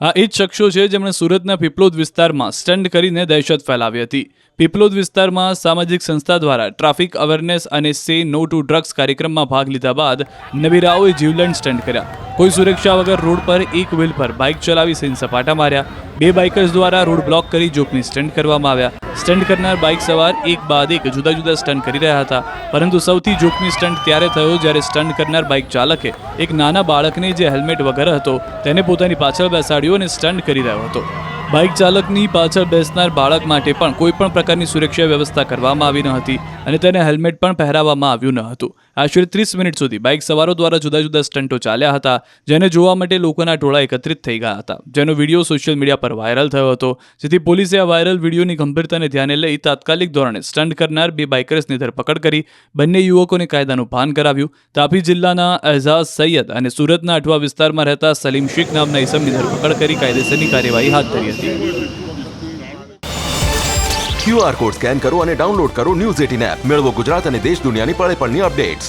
આ એ જ શખ્સો છે જેમણે સુરતના પીપલોદ વિસ્તારમાં સ્ટન્ટ કરીને દહેશત ફેલાવી હતી. પીપલોદ વિસ્તારમાં સામાજિક સંસ્થા દ્વારા ટ્રાફિક અવેરનેસ અને સે નો ટુ ડ્રગ્સ કાર્યક્રમમાં ભાગ લીધા બાદ નવીરાઓએ જીવલેણ સ્ટન્ટ કર્યા. કોઈ સુરક્ષા વગર રોડ પર એક વ્હીલ પર બાઇક ચલાવી સીન સપાટા માર્યા. 2 બાઇકર્સ દ્વારા રોડ બ્લોક કરી જોખમી સ્ટન્ટ કરવામાં આવ્યા. સ્ટન્ટ કરનાર બાઇક સવાર એક બાદ એક જુદા જુદા સ્ટન્ટ કરી રહ્યા હતા, પરંતુ સૌથી જોખમી સ્ટન્ટ ત્યારે થયો જ્યારે સ્ટન્ટ કરનાર બાઇક ચાલકે એક નાના બાળકને જે હેલ્મેટ વગર હતો તેને પોતાની પાછળ બેસાડ્યો અને સ્ટન્ટ કરી રહ્યો હતો. બાઇક ચાલકની પાછળ બેસનાર બાળક માટે પણ કોઈ પણ પ્રકારની સુરક્ષા વ્યવસ્થા કરવામાં આવી ન હતી અને તેને હેલ્મેટ પણ પહેરાવવામાં આવ્યું ન હતું. આશરે 30 મિનિટ સુધી બાઇક સવારો દ્વારા જુદા જુદા સ્ટન્ટો ચાલ્યા હતા, જેને જોવા માટે લોકોના ટોળા એકત્રિત થઈ ગયા હતા, જેનો વિડીયો સોશિયલ મીડિયા પર વાયરલ થયો હતો. જેથી પોલીસે આ વાયરલ વિડીયોની ગંભીરતાને ધ્યાને લઈ તાત્કાલિક ધોરણે સ્ટન્ટ કરનાર 2 બાઇકર્સની ધરપકડ કરી બંને યુવકોને કાયદાનું ભાન કરાવ્યું. તાપી જિલ્લાના એઝાઝ સૈયદ અને સુરતના અઠવા વિસ્તારમાં રહેતા સલીમ શેખ નામના ઇસમની ધરપકડ કરી કાયદેસરની કાર્યવાહી હાથ ધરી હતી. QR કોડ સ્કેન કરો અને ડાઉનલોડ કરો ન્યૂઝ 18 એપ. મેળવો ગુજરાત અને દેશ દુનિયાની પળે પળની અપડેટ્સ.